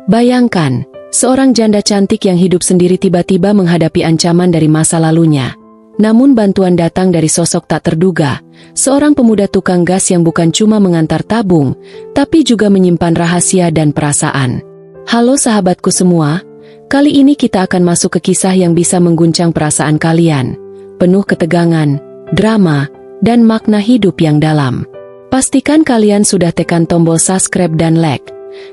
Bayangkan, seorang janda cantik yang hidup sendiri tiba-tiba menghadapi ancaman dari masa lalunya. Namun bantuan datang dari sosok tak terduga, seorang pemuda tukang gas yang bukan cuma mengantar tabung, tapi juga menyimpan rahasia dan perasaan. Halo sahabatku semua, kali ini kita akan masuk ke kisah yang bisa mengguncang perasaan kalian, penuh ketegangan, drama, dan makna hidup yang dalam. Pastikan kalian sudah tekan tombol subscribe dan like,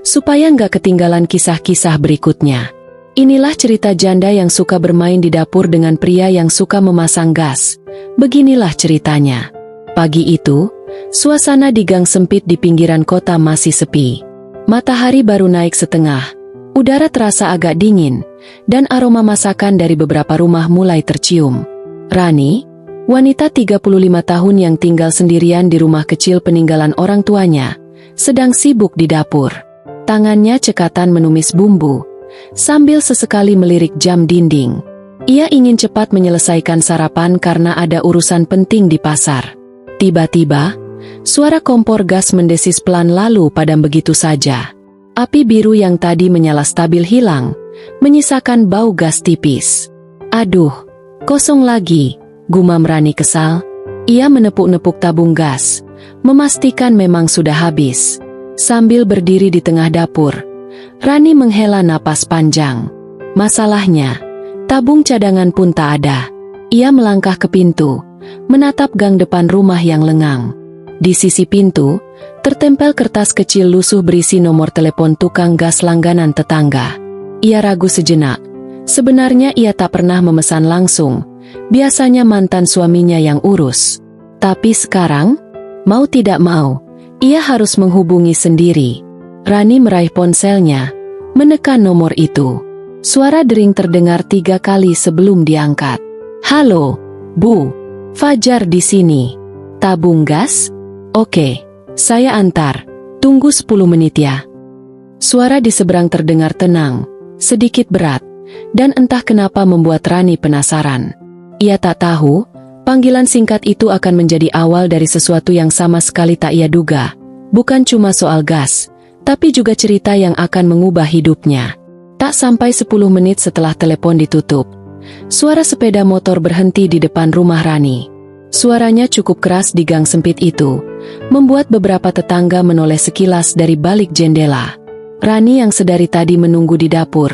supaya nggak ketinggalan kisah-kisah berikutnya. Inilah cerita janda yang suka bermain di dapur dengan pria yang suka memasang gas. Beginilah ceritanya. Pagi itu, suasana di gang sempit di pinggiran kota masih sepi. Matahari baru naik setengah, udara terasa agak dingin, dan aroma masakan dari beberapa rumah mulai tercium. Rani, wanita 35 tahun yang tinggal sendirian di rumah kecil peninggalan orang tuanya, sedang sibuk di dapur. Tangannya cekatan menumis bumbu, sambil sesekali melirik jam dinding. Ia ingin cepat menyelesaikan sarapan karena ada urusan penting di pasar. Tiba-tiba, suara kompor gas mendesis pelan lalu padam begitu saja. Api biru yang tadi menyala stabil hilang, menyisakan bau gas tipis. Aduh, kosong lagi, gumam Rani kesal. Ia menepuk-nepuk tabung gas, memastikan memang sudah habis. Sambil berdiri di tengah dapur, Rani menghela napas panjang. Masalahnya, tabung cadangan pun tak ada. Ia melangkah ke pintu, menatap gang depan rumah yang lengang. Di sisi pintu, tertempel kertas kecil lusuh berisi nomor telepon tukang gas langganan tetangga. Ia ragu sejenak. Sebenarnya ia tak pernah memesan langsung. Biasanya mantan suaminya yang urus. Tapi sekarang, mau tidak mau, ia harus menghubungi sendiri. Rani meraih ponselnya, menekan nomor itu. Suara dering terdengar 3 kali sebelum diangkat. Halo, Bu. Fajar di sini. Tabung gas? Oke, saya antar. Tunggu 10 menit ya. Suara di seberang terdengar tenang, sedikit berat, dan entah kenapa membuat Rani penasaran. Ia tak tahu, panggilan singkat itu akan menjadi awal dari sesuatu yang sama sekali tak ia duga. Bukan cuma soal gas, tapi juga cerita yang akan mengubah hidupnya. Tak sampai 10 menit setelah telepon ditutup, suara sepeda motor berhenti di depan rumah Rani. Suaranya cukup keras di gang sempit itu, membuat beberapa tetangga menoleh sekilas dari balik jendela. Rani yang sedari tadi menunggu di dapur,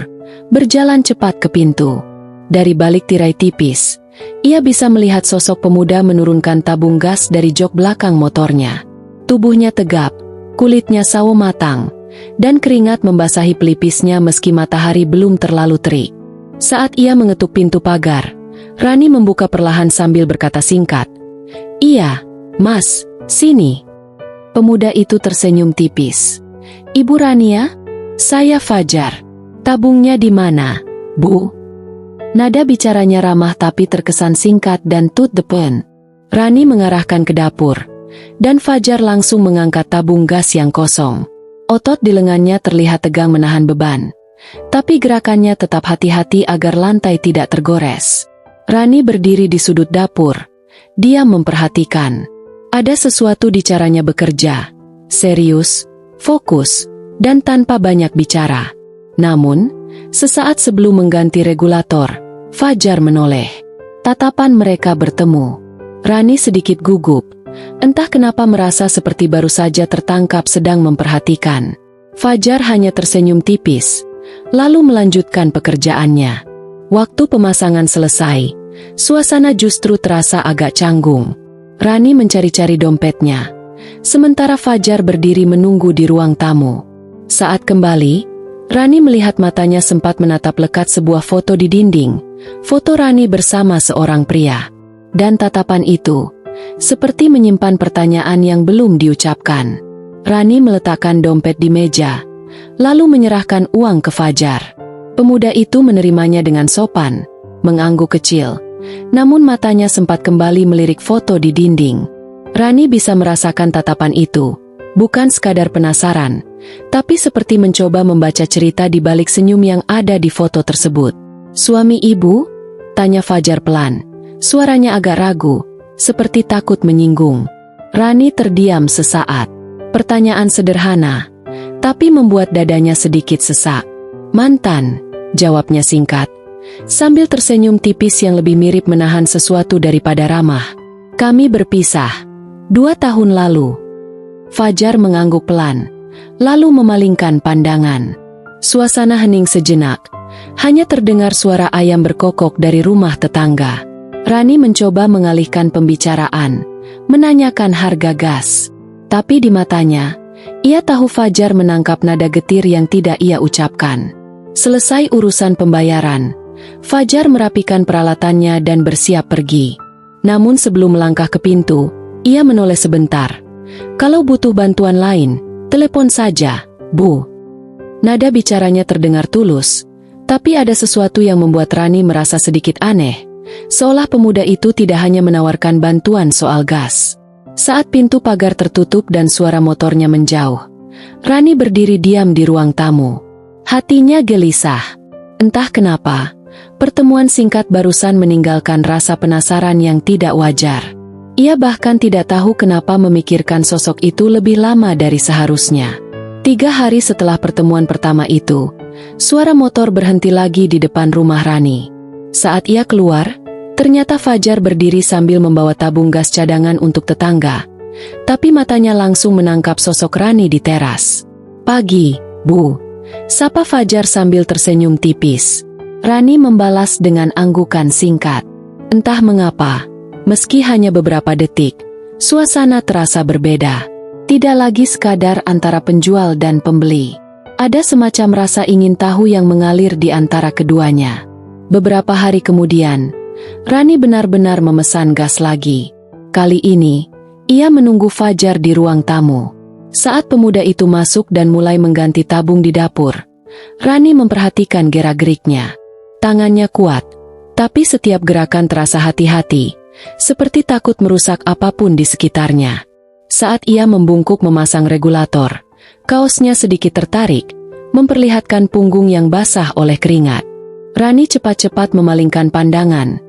berjalan cepat ke pintu. Dari balik tirai tipis, ia bisa melihat sosok pemuda menurunkan tabung gas dari jok belakang motornya. Tubuhnya tegap, kulitnya sawo matang, dan keringat membasahi pelipisnya meski matahari belum terlalu terik. Saat ia mengetuk pintu pagar, Rani membuka perlahan sambil berkata singkat, "Iya, Mas, sini." Pemuda itu tersenyum tipis. "Ibu Rania? Saya Fajar. Tabungnya di mana, Bu?" Nada bicaranya ramah tapi terkesan singkat dan to the point. Rani mengarahkan ke dapur, dan Fajar langsung mengangkat tabung gas yang kosong. Otot di lengannya terlihat tegang menahan beban, tapi gerakannya tetap hati-hati agar lantai tidak tergores. Rani berdiri di sudut dapur. Dia memperhatikan. Ada sesuatu di caranya bekerja, serius, fokus, dan tanpa banyak bicara. Namun, sesaat sebelum mengganti regulator, Fajar menoleh. Tatapan mereka bertemu. Rani sedikit gugup, entah kenapa merasa seperti baru saja tertangkap sedang memperhatikan. Fajar hanya tersenyum tipis, lalu melanjutkan pekerjaannya. Waktu pemasangan selesai, suasana justru terasa agak canggung. Rani mencari-cari dompetnya, sementara Fajar berdiri menunggu di ruang tamu. Saat kembali, Rani melihat matanya sempat menatap lekat sebuah foto di dinding, foto Rani bersama seorang pria. Dan tatapan itu, seperti menyimpan pertanyaan yang belum diucapkan. Rani meletakkan dompet di meja, lalu menyerahkan uang ke Fajar. Pemuda itu menerimanya dengan sopan, mengangguk kecil, namun matanya sempat kembali melirik foto di dinding. Rani bisa merasakan tatapan itu, bukan sekadar penasaran, tapi seperti mencoba membaca cerita di balik senyum yang ada di foto tersebut. "Suami ibu?" tanya Fajar pelan. Suaranya agak ragu, seperti takut menyinggung. Rani terdiam sesaat. Pertanyaan sederhana, tapi membuat dadanya sedikit sesak. Mantan, jawabnya singkat, sambil tersenyum tipis yang lebih mirip menahan sesuatu daripada ramah. Kami berpisah 2 tahun lalu. Fajar mengangguk pelan, lalu memalingkan pandangan. Suasana hening sejenak, hanya terdengar suara ayam berkokok dari rumah tetangga. Rani mencoba mengalihkan pembicaraan, menanyakan harga gas. Tapi di matanya, ia tahu Fajar menangkap nada getir yang tidak ia ucapkan. Selesai urusan pembayaran, Fajar merapikan peralatannya dan bersiap pergi. Namun sebelum melangkah ke pintu, ia menoleh sebentar. Kalau butuh bantuan lain, telepon saja, Bu. Nada bicaranya terdengar tulus, tapi ada sesuatu yang membuat Rani merasa sedikit aneh. Seolah pemuda itu tidak hanya menawarkan bantuan soal gas. Saat pintu pagar tertutup dan suara motornya menjauh, Rani berdiri diam di ruang tamu. Hatinya gelisah. Entah kenapa, pertemuan singkat barusan meninggalkan rasa penasaran yang tidak wajar. Ia bahkan tidak tahu kenapa memikirkan sosok itu lebih lama dari seharusnya. 3 hari setelah pertemuan pertama itu, suara motor berhenti lagi di depan rumah Rani. Saat ia keluar, ternyata Fajar berdiri sambil membawa tabung gas cadangan untuk tetangga. Tapi matanya langsung menangkap sosok Rani di teras. Pagi, Bu. Sapa Fajar sambil tersenyum tipis. Rani membalas dengan anggukan singkat. Entah mengapa, meski hanya beberapa detik, suasana terasa berbeda. Tidak lagi sekadar antara penjual dan pembeli. Ada semacam rasa ingin tahu yang mengalir di antara keduanya. Beberapa hari kemudian, Rani benar-benar memesan gas lagi. Kali ini, ia menunggu Fajar di ruang tamu. Saat pemuda itu masuk dan mulai mengganti tabung di dapur, Rani memperhatikan gerak-geriknya. Tangannya kuat, tapi setiap gerakan terasa hati-hati, seperti takut merusak apapun di sekitarnya. Saat ia membungkuk memasang regulator, kaosnya sedikit tertarik, memperlihatkan punggung yang basah oleh keringat. Rani cepat-cepat memalingkan pandangan,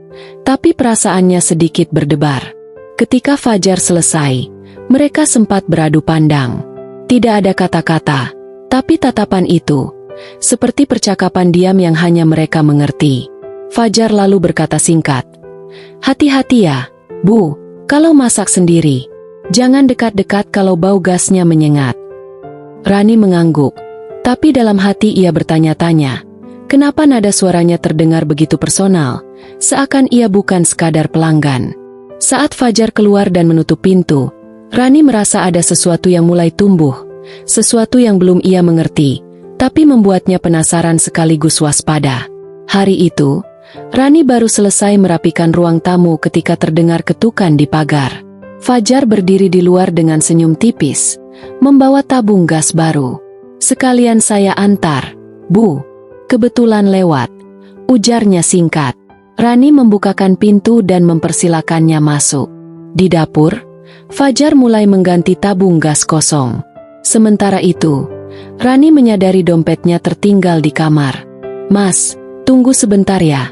tapi perasaannya sedikit berdebar. Ketika Fajar selesai, mereka sempat beradu pandang. Tidak ada kata-kata, tapi tatapan itu, seperti percakapan diam yang hanya mereka mengerti. Fajar lalu berkata singkat, "Hati-hati ya, Bu, kalau masak sendiri. Jangan dekat-dekat kalau bau gasnya menyengat." Rani mengangguk, tapi dalam hati ia bertanya-tanya, kenapa nada suaranya terdengar begitu personal, seakan ia bukan sekadar pelanggan. Saat Fajar keluar dan menutup pintu, Rani merasa ada sesuatu yang mulai tumbuh, sesuatu yang belum ia mengerti, tapi membuatnya penasaran sekaligus waspada. Hari itu, Rani baru selesai merapikan ruang tamu ketika terdengar ketukan di pagar. Fajar berdiri di luar dengan senyum tipis, membawa tabung gas baru. "Sekalian saya antar, Bu. Kebetulan lewat," ujarnya singkat. Rani membukakan pintu dan mempersilakannya masuk. Di dapur, Fajar mulai mengganti tabung gas kosong. Sementara itu, Rani menyadari dompetnya tertinggal di kamar. "Mas, tunggu sebentar ya,"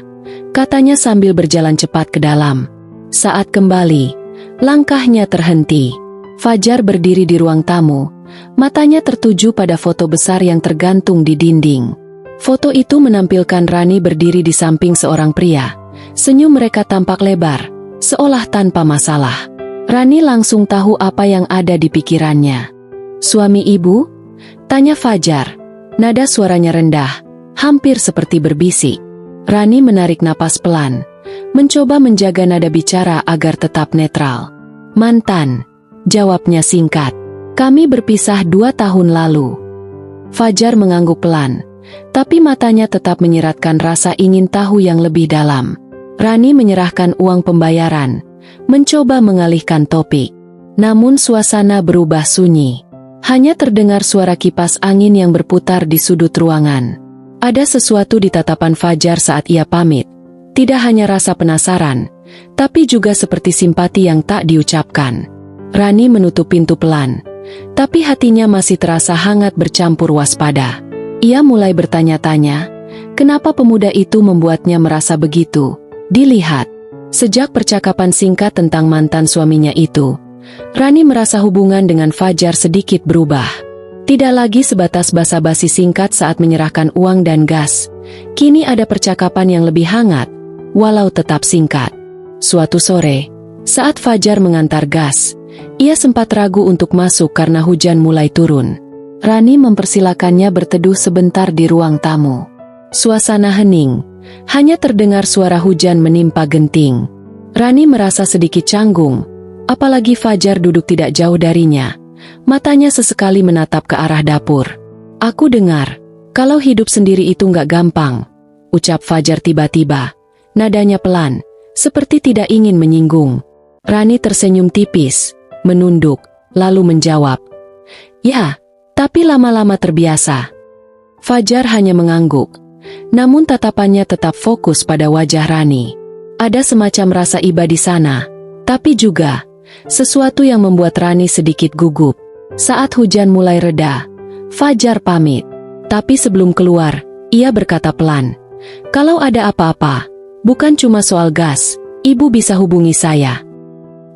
katanya sambil berjalan cepat ke dalam. Saat kembali, langkahnya terhenti. Fajar berdiri di ruang tamu, matanya tertuju pada foto besar yang tergantung di dinding. Foto itu menampilkan Rani berdiri di samping seorang pria. Senyum mereka tampak lebar, seolah tanpa masalah. Rani langsung tahu apa yang ada di pikirannya. "Suami ibu?" tanya Fajar. Nada suaranya rendah, hampir seperti berbisik. Rani menarik napas pelan, mencoba menjaga nada bicara agar tetap netral. "Mantan," jawabnya singkat. "Kami berpisah 2 tahun lalu." Fajar mengangguk pelan, tapi matanya tetap menyiratkan rasa ingin tahu yang lebih dalam. Rani menyerahkan uang pembayaran, mencoba mengalihkan topik. Namun suasana berubah sunyi. Hanya terdengar suara kipas angin yang berputar di sudut ruangan. Ada sesuatu di tatapan Fajar saat ia pamit. Tidak hanya rasa penasaran, tapi juga seperti simpati yang tak diucapkan. Rani menutup pintu pelan, tapi hatinya masih terasa hangat bercampur waspada. Ia mulai bertanya-tanya, kenapa pemuda itu membuatnya merasa begitu. Dilihat, sejak percakapan singkat tentang mantan suaminya itu, Rani merasa hubungan dengan Fajar sedikit berubah. Tidak lagi sebatas basa-basi singkat saat menyerahkan uang dan gas. Kini ada percakapan yang lebih hangat, walau tetap singkat. Suatu sore, saat Fajar mengantar gas, ia sempat ragu untuk masuk karena hujan mulai turun. Rani mempersilakannya berteduh sebentar di ruang tamu. Suasana hening, hanya terdengar suara hujan menimpa genting. Rani merasa sedikit canggung, apalagi Fajar duduk tidak jauh darinya. Matanya sesekali menatap ke arah dapur. "Aku dengar, kalau hidup sendiri itu nggak gampang," ucap Fajar tiba-tiba. Nadanya pelan, seperti tidak ingin menyinggung. Rani tersenyum tipis, menunduk, lalu menjawab, "Ya, tapi lama-lama terbiasa." Fajar hanya mengangguk, namun tatapannya tetap fokus pada wajah Rani. Ada semacam rasa iba di sana, tapi juga sesuatu yang membuat Rani sedikit gugup. Saat hujan mulai reda, Fajar pamit. Tapi sebelum keluar, ia berkata pelan, "Kalau ada apa-apa, bukan cuma soal gas, ibu bisa hubungi saya."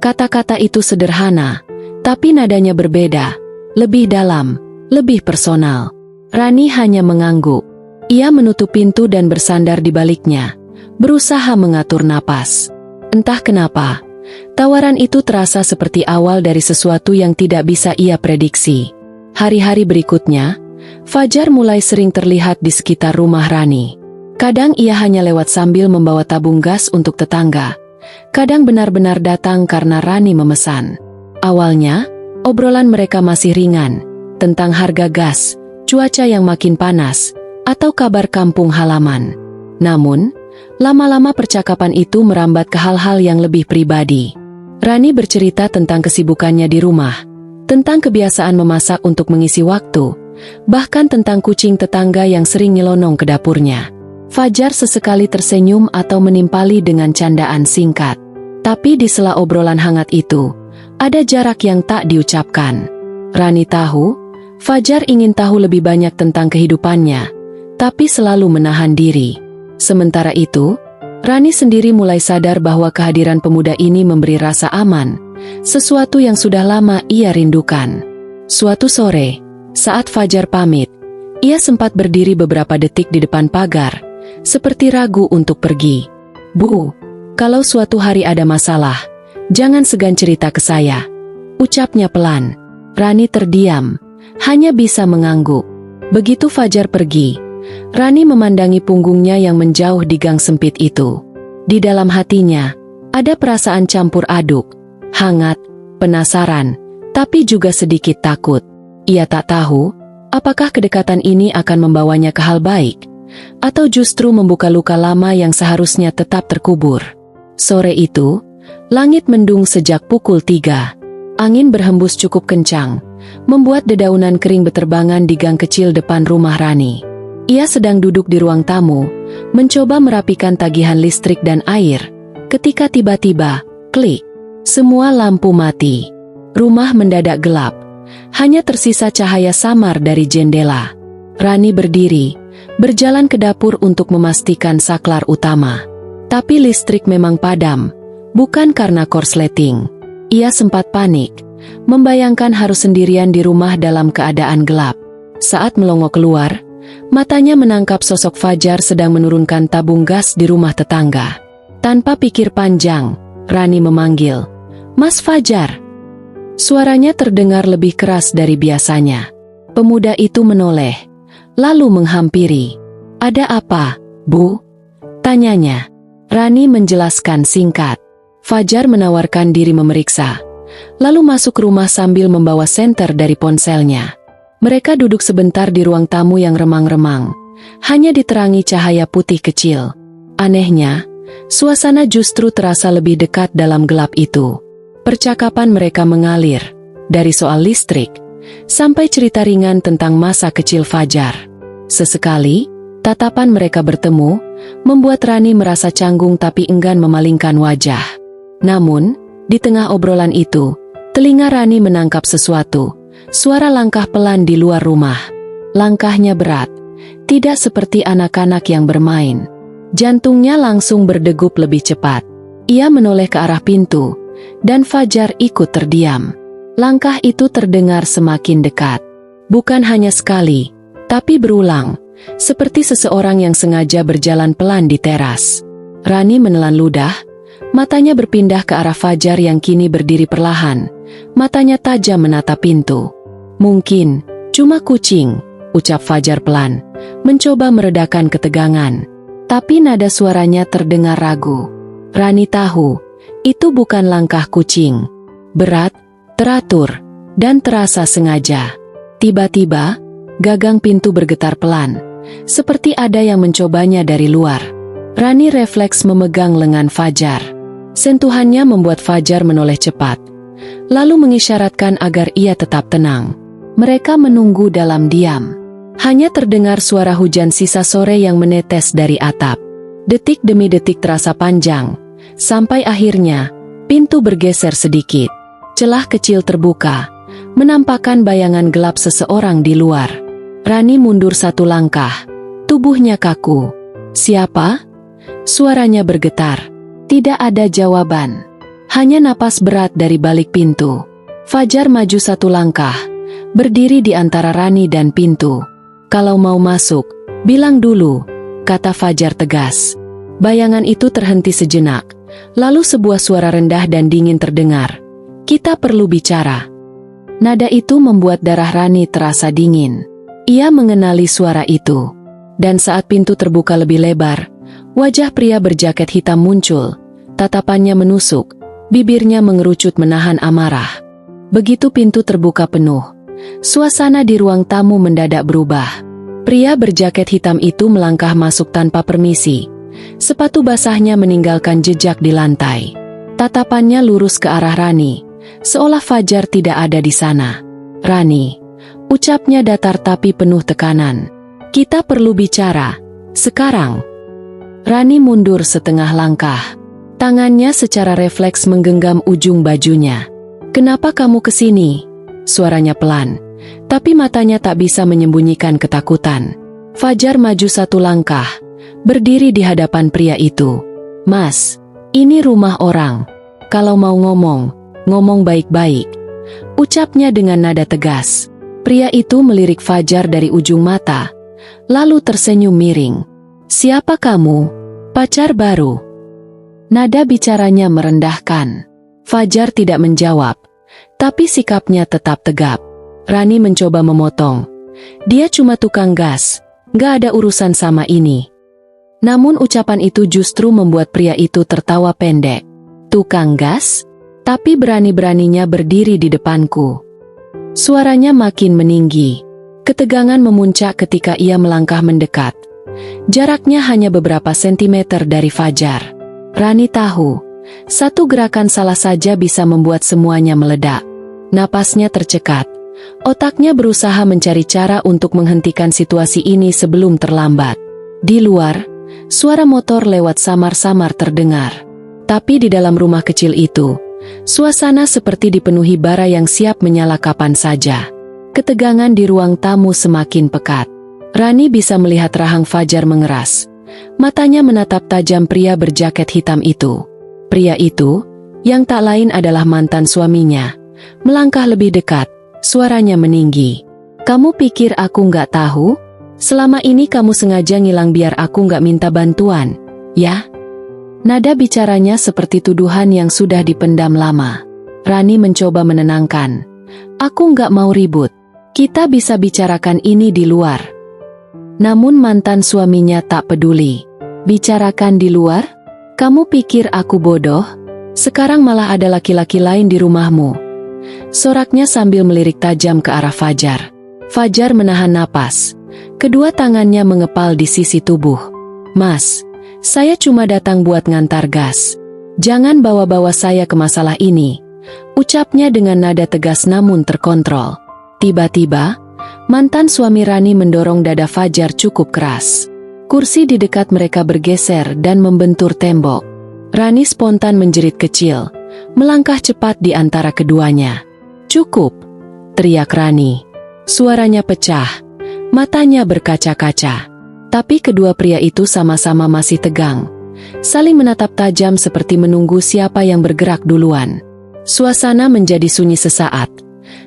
Kata-kata itu sederhana, tapi nadanya berbeda, lebih dalam, lebih personal. Rani hanya mengangguk. Ia menutup pintu dan bersandar di baliknya, berusaha mengatur napas. Entah kenapa, tawaran itu terasa seperti awal dari sesuatu yang tidak bisa ia prediksi. Hari-hari berikutnya, Fajar mulai sering terlihat di sekitar rumah Rani. Kadang ia hanya lewat sambil membawa tabung gas untuk tetangga. Kadang benar-benar datang karena Rani memesan. Awalnya, obrolan mereka masih ringan, tentang harga gas, cuaca yang makin panas, atau kabar kampung halaman. Namun, lama-lama percakapan itu merambat ke hal-hal yang lebih pribadi. Rani bercerita tentang kesibukannya di rumah, tentang kebiasaan memasak untuk mengisi waktu, bahkan tentang kucing tetangga yang sering nyelonong ke dapurnya. Fajar sesekali tersenyum atau menimpali dengan candaan singkat. Tapi di sela obrolan hangat itu, ada jarak yang tak diucapkan. Rani tahu, Fajar ingin tahu lebih banyak tentang kehidupannya, tapi selalu menahan diri. Sementara itu, Rani sendiri mulai sadar bahwa kehadiran pemuda ini memberi rasa aman, sesuatu yang sudah lama ia rindukan. Suatu sore, saat Fajar pamit, ia sempat berdiri beberapa detik di depan pagar, seperti ragu untuk pergi. "Bu, kalau suatu hari ada masalah, jangan segan cerita ke saya," ucapnya pelan. Rani terdiam, hanya bisa mengangguk. Begitu Fajar pergi, Rani memandangi punggungnya yang menjauh di gang sempit itu. Di dalam hatinya, ada perasaan campur aduk, hangat, penasaran, tapi juga sedikit takut. Ia tak tahu, apakah kedekatan ini akan membawanya ke hal baik, atau justru membuka luka lama yang seharusnya tetap terkubur. Sore itu, langit mendung sejak pukul 3. Angin berhembus cukup kencang, membuat dedaunan kering beterbangan di gang kecil depan rumah Rani. Ia sedang duduk di ruang tamu, mencoba merapikan tagihan listrik dan air, ketika tiba-tiba, klik, semua lampu mati. Rumah mendadak gelap, hanya tersisa cahaya samar dari jendela. Rani berdiri, berjalan ke dapur untuk memastikan saklar utama. Tapi listrik memang padam, bukan karena korsleting. Ia sempat panik, membayangkan harus sendirian di rumah dalam keadaan gelap. Saat melongo keluar, matanya menangkap sosok Fajar sedang menurunkan tabung gas di rumah tetangga. Tanpa pikir panjang, Rani memanggil, "Mas Fajar." Suaranya terdengar lebih keras dari biasanya. Pemuda itu menoleh, lalu menghampiri. "Ada apa, Bu?" tanyanya. Rani menjelaskan singkat. Fajar menawarkan diri memeriksa, lalu masuk rumah sambil membawa senter dari ponselnya. Mereka duduk sebentar di ruang tamu yang remang-remang, hanya diterangi cahaya putih kecil. Anehnya, suasana justru terasa lebih dekat dalam gelap itu. Percakapan mereka mengalir, dari soal listrik, sampai cerita ringan tentang masa kecil Fajar. Sesekali, tatapan mereka bertemu, membuat Rani merasa canggung tapi enggan memalingkan wajah. Namun, di tengah obrolan itu, telinga Rani menangkap sesuatu. Suara langkah pelan di luar rumah. Langkahnya berat, tidak seperti anak-anak yang bermain. Jantungnya langsung berdegup lebih cepat. Ia menoleh ke arah pintu, dan Fajar ikut terdiam. Langkah itu terdengar semakin dekat. Bukan hanya sekali, tapi berulang, seperti seseorang yang sengaja berjalan pelan di teras. Rani menelan ludah, matanya berpindah ke arah Fajar yang kini berdiri perlahan, matanya tajam menatap pintu. "Mungkin, cuma kucing," ucap Fajar pelan, mencoba meredakan ketegangan. Tapi nada suaranya terdengar ragu. Rani tahu, itu bukan langkah kucing. Berat, teratur, dan terasa sengaja. Tiba-tiba, gagang pintu bergetar pelan, seperti ada yang mencobanya dari luar. Rani refleks memegang lengan Fajar. Sentuhannya membuat Fajar menoleh cepat, lalu mengisyaratkan agar ia tetap tenang. Mereka menunggu dalam diam. Hanya terdengar suara hujan sisa sore yang menetes dari atap. Detik demi detik terasa panjang, sampai akhirnya, pintu bergeser sedikit. Celah kecil terbuka, menampakkan bayangan gelap seseorang di luar. Rani mundur satu langkah, tubuhnya kaku. "Siapa?" Suaranya bergetar. Tidak ada jawaban. Hanya napas berat dari balik pintu. Fajar maju satu langkah, berdiri di antara Rani dan pintu. "Kalau mau masuk, bilang dulu," kata Fajar tegas. Bayangan itu terhenti sejenak, lalu sebuah suara rendah dan dingin terdengar. "Kita perlu bicara." Nada itu membuat darah Rani terasa dingin. Ia mengenali suara itu. Dan saat pintu terbuka lebih lebar, wajah pria berjaket hitam muncul. Tatapannya menusuk, bibirnya mengerucut menahan amarah. Begitu pintu terbuka penuh, suasana di ruang tamu mendadak berubah. Pria berjaket hitam itu melangkah masuk tanpa permisi. Sepatu basahnya meninggalkan jejak di lantai. Tatapannya lurus ke arah Rani, seolah Fajar tidak ada di sana. "Rani," ucapnya datar tapi penuh tekanan. "Kita perlu bicara, sekarang." Rani mundur setengah langkah. Tangannya secara refleks menggenggam ujung bajunya. "Kenapa kamu kesini?" Suaranya pelan, tapi matanya tak bisa menyembunyikan ketakutan. Fajar maju satu langkah, berdiri di hadapan pria itu. "Mas, ini rumah orang. Kalau mau ngomong, ngomong baik-baik," ucapnya dengan nada tegas. Pria itu melirik Fajar dari ujung mata, lalu tersenyum miring. "Siapa kamu? Pacar baru?" Nada bicaranya merendahkan. Fajar tidak menjawab, tapi sikapnya tetap tegap. Rani mencoba memotong. "Dia cuma tukang gas, gak ada urusan sama ini." Namun ucapan itu justru membuat pria itu tertawa pendek. "Tukang gas? Tapi berani-beraninya berdiri di depanku." Suaranya makin meninggi. Ketegangan memuncak ketika ia melangkah mendekat. Jaraknya hanya beberapa sentimeter dari Fajar. Rani tahu, satu gerakan salah saja bisa membuat semuanya meledak. Napasnya tercekat. Otaknya berusaha mencari cara untuk menghentikan situasi ini sebelum terlambat. Di luar, suara motor lewat samar-samar terdengar. Tapi di dalam rumah kecil itu, suasana seperti dipenuhi bara yang siap menyala kapan saja. Ketegangan di ruang tamu semakin pekat. Rani bisa melihat rahang Fajar mengeras. Matanya menatap tajam pria berjaket hitam itu. Pria itu, yang tak lain adalah mantan suaminya, melangkah lebih dekat, suaranya meninggi. "Kamu pikir aku nggak tahu? Selama ini kamu sengaja ngilang biar aku nggak minta bantuan, ya?" Nada bicaranya seperti tuduhan yang sudah dipendam lama. Rani mencoba menenangkan. "Aku nggak mau ribut. Kita bisa bicarakan ini di luar." Namun mantan suaminya tak peduli. "Bicarakan di luar? Kamu pikir aku bodoh? Sekarang malah ada laki-laki lain di rumahmu." Soraknya sambil melirik tajam ke arah Fajar. Fajar menahan napas. Kedua tangannya mengepal di sisi tubuh. "Mas, saya cuma datang buat ngantar gas. Jangan bawa-bawa saya ke masalah ini," ucapnya dengan nada tegas namun terkontrol. Tiba-tiba, mantan suami Rani mendorong dada Fajar cukup keras. Kursi di dekat mereka bergeser dan membentur tembok. Rani spontan menjerit kecil, melangkah cepat di antara keduanya. "Cukup!" teriak Rani. Suaranya pecah, matanya berkaca-kaca. Tapi kedua pria itu sama-sama masih tegang, saling menatap tajam seperti menunggu siapa yang bergerak duluan. Suasana menjadi sunyi sesaat.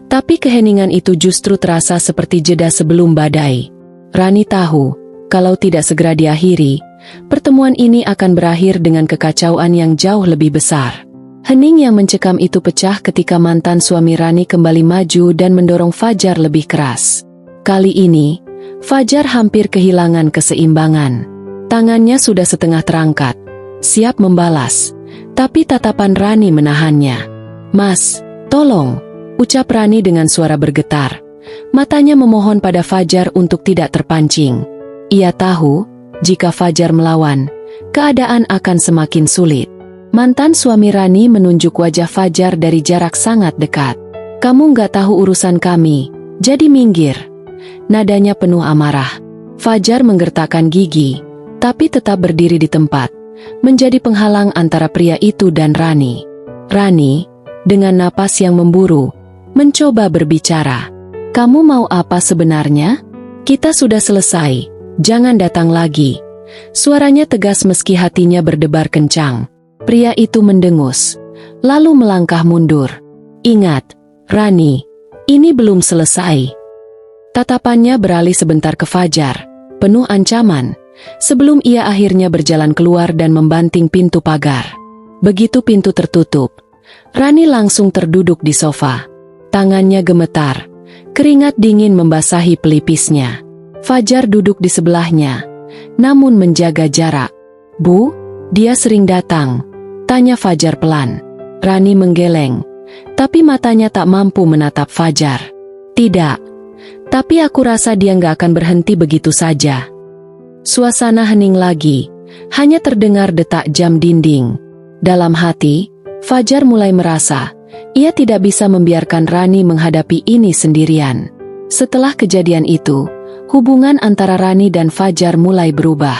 Tapi keheningan itu justru terasa seperti jeda sebelum badai. Rani tahu, kalau tidak segera diakhiri, pertemuan ini akan berakhir dengan kekacauan yang jauh lebih besar. Hening yang mencekam itu pecah ketika mantan suami Rani kembali maju dan mendorong Fajar lebih keras. Kali ini, Fajar hampir kehilangan keseimbangan. Tangannya sudah setengah terangkat, siap membalas, tapi tatapan Rani menahannya. "Mas, tolong," ucap Rani dengan suara bergetar. Matanya memohon pada Fajar untuk tidak terpancing. Ia tahu, jika Fajar melawan, keadaan akan semakin sulit. Mantan suami Rani menunjuk wajah Fajar dari jarak sangat dekat. "Kamu nggak tahu urusan kami, jadi minggir." Nadanya penuh amarah. Fajar menggertakkan gigi, tapi tetap berdiri di tempat, menjadi penghalang antara pria itu dan Rani. Rani, dengan napas yang memburu, mencoba berbicara. "Kamu mau apa sebenarnya? Kita sudah selesai, jangan datang lagi." Suaranya tegas meski hatinya berdebar kencang. Pria itu mendengus, lalu melangkah mundur. "Ingat, Rani, ini belum selesai." Tatapannya beralih sebentar ke Fajar, penuh ancaman, sebelum ia akhirnya berjalan keluar dan membanting pintu pagar. Begitu pintu tertutup, Rani langsung terduduk di sofa. Tangannya gemetar, keringat dingin membasahi pelipisnya. Fajar duduk di sebelahnya, namun menjaga jarak. "Bu, dia sering datang?" tanya Fajar pelan. Rani menggeleng, tapi matanya tak mampu menatap Fajar. "Tidak, tapi aku rasa dia nggak akan berhenti begitu saja." Suasana hening lagi, hanya terdengar detak jam dinding. Dalam hati, Fajar mulai merasa, ia tidak bisa membiarkan Rani menghadapi ini sendirian. Setelah kejadian itu, hubungan antara Rani dan Fajar mulai berubah.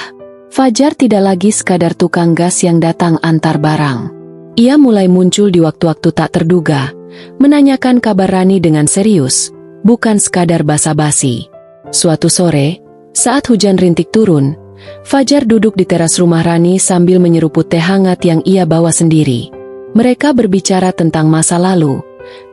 Fajar tidak lagi sekadar tukang gas yang datang antar barang. Ia mulai muncul di waktu-waktu tak terduga, menanyakan kabar Rani dengan serius, bukan sekadar basa-basi. Suatu sore, saat hujan rintik turun, Fajar duduk di teras rumah Rani sambil menyeruput teh hangat yang ia bawa sendiri. Mereka berbicara tentang masa lalu,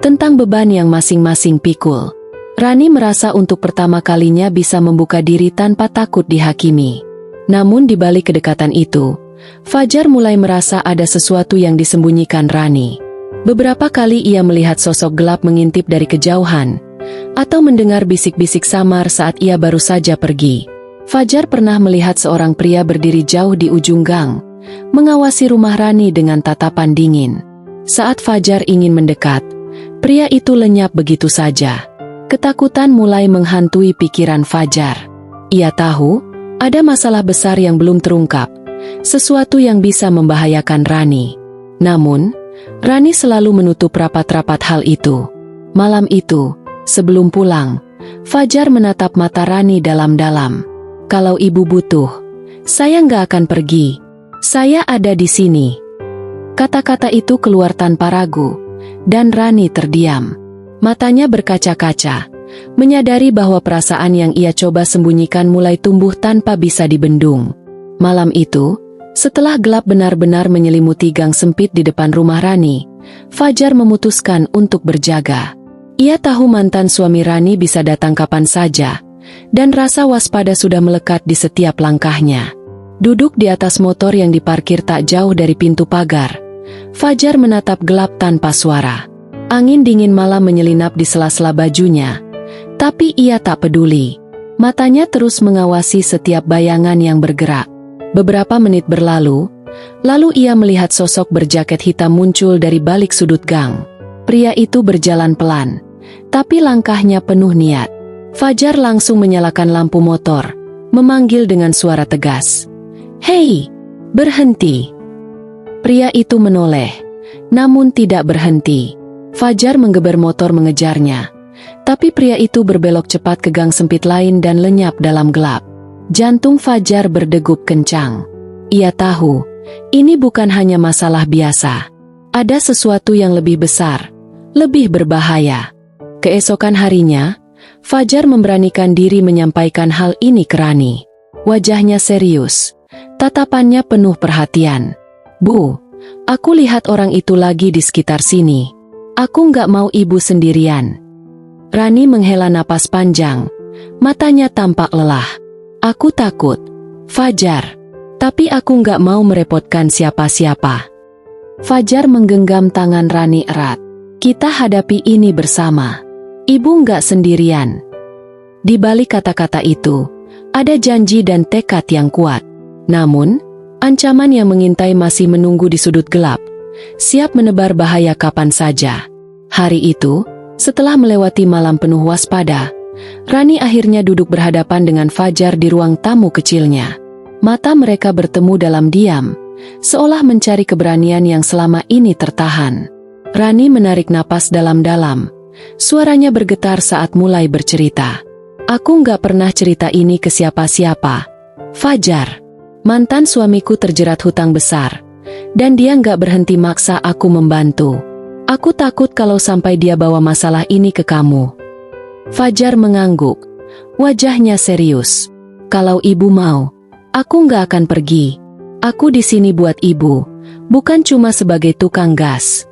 tentang beban yang masing-masing pikul. Rani merasa untuk pertama kalinya bisa membuka diri tanpa takut dihakimi. Namun di balik kedekatan itu, Fajar mulai merasa ada sesuatu yang disembunyikan Rani. Beberapa kali ia melihat sosok gelap mengintip dari kejauhan, atau mendengar bisik-bisik samar saat ia baru saja pergi. Fajar pernah melihat seorang pria berdiri jauh di ujung gang, mengawasi rumah Rani dengan tatapan dingin. Saat Fajar ingin mendekat, pria itu lenyap begitu saja. Ketakutan mulai menghantui pikiran Fajar. Ia tahu, ada masalah besar yang belum terungkap, sesuatu yang bisa membahayakan Rani. Namun, Rani selalu menutup rapat-rapat hal itu. Malam itu, sebelum pulang, Fajar menatap mata Rani dalam-dalam. "Kalau ibu butuh, saya nggak akan pergi. Saya ada di sini." Kata-kata itu keluar tanpa ragu, dan Rani terdiam. Matanya berkaca-kaca, menyadari bahwa perasaan yang ia coba sembunyikan mulai tumbuh tanpa bisa dibendung. Malam itu, setelah gelap benar-benar menyelimuti gang sempit di depan rumah Rani, Fajar memutuskan untuk berjaga. Ia tahu mantan suami Rani bisa datang kapan saja, dan rasa waspada sudah melekat di setiap langkahnya. Duduk di atas motor yang diparkir tak jauh dari pintu pagar, Fajar menatap gelap tanpa suara. Angin dingin malam menyelinap di sela-sela bajunya, tapi ia tak peduli. Matanya terus mengawasi setiap bayangan yang bergerak. Beberapa menit berlalu, lalu ia melihat sosok berjaket hitam muncul dari balik sudut gang. Pria itu berjalan pelan, tapi langkahnya penuh niat. Fajar langsung menyalakan lampu motor, memanggil dengan suara tegas, "Hei, berhenti!" Pria itu menoleh, namun tidak berhenti. Fajar menggeber motor mengejarnya, tapi pria itu berbelok cepat ke gang sempit lain dan lenyap dalam gelap. Jantung Fajar berdegup kencang. Ia tahu, ini bukan hanya masalah biasa. Ada sesuatu yang lebih besar, lebih berbahaya. Keesokan harinya, Fajar memberanikan diri menyampaikan hal ini ke Rani. Wajahnya serius, tatapannya penuh perhatian. "Bu, aku lihat orang itu lagi di sekitar sini. Aku nggak mau ibu sendirian." Rani menghela napas panjang. Matanya tampak lelah. Aku takut, Fajar. Tapi aku nggak mau merepotkan siapa-siapa. Fajar menggenggam tangan Rani erat. Kita hadapi ini bersama. Ibu nggak sendirian. Di balik kata-kata itu, ada janji dan tekad yang kuat. Namun, ancaman yang mengintai masih menunggu di sudut gelap, siap menebar bahaya kapan saja. Hari itu, setelah melewati malam penuh waspada, Rani akhirnya duduk berhadapan dengan Fajar di ruang tamu kecilnya. Mata mereka bertemu dalam diam, seolah mencari keberanian yang selama ini tertahan. Rani menarik napas dalam-dalam. Suaranya bergetar saat mulai bercerita. Aku nggak pernah cerita ini ke siapa-siapa. Fajar, mantan suamiku terjerat hutang besar, dan dia nggak berhenti maksa aku membantu. Aku takut kalau sampai dia bawa masalah ini ke kamu. Fajar mengangguk, wajahnya serius. Kalau ibu mau, aku nggak akan pergi. Aku di sini buat ibu, bukan cuma sebagai tukang gas.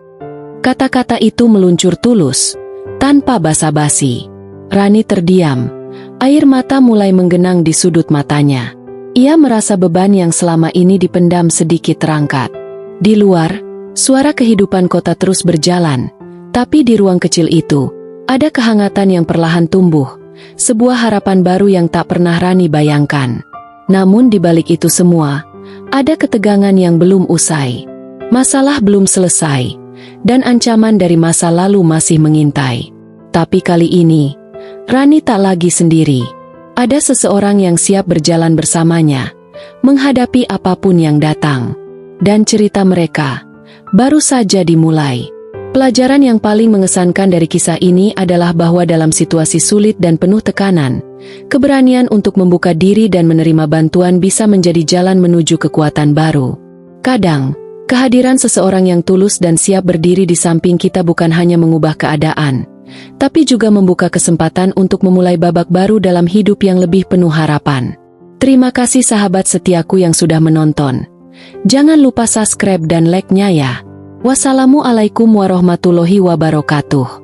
Kata-kata itu meluncur tulus, tanpa basa-basi. Rani terdiam, air mata mulai menggenang di sudut matanya. Ia merasa beban yang selama ini dipendam sedikit terangkat. Di luar, suara kehidupan kota terus berjalan, tapi di ruang kecil itu, ada kehangatan yang perlahan tumbuh, sebuah harapan baru yang tak pernah Rani bayangkan. Namun di balik itu semua, ada ketegangan yang belum usai. Masalah belum selesai, dan ancaman dari masa lalu masih mengintai. Tapi kali ini, Rani tak lagi sendiri. Ada seseorang yang siap berjalan bersamanya, menghadapi apapun yang datang. Dan cerita mereka baru saja dimulai. Pelajaran yang paling mengesankan dari kisah ini adalah bahwa dalam situasi sulit dan penuh tekanan, keberanian untuk membuka diri dan menerima bantuan bisa menjadi jalan menuju kekuatan baru. Kadang, kehadiran seseorang yang tulus dan siap berdiri di samping kita bukan hanya mengubah keadaan, tapi juga membuka kesempatan untuk memulai babak baru dalam hidup yang lebih penuh harapan. Terima kasih sahabat setiaku yang sudah menonton. Jangan lupa subscribe dan like-nya ya. Wassalamualaikum warahmatullahi wabarakatuh.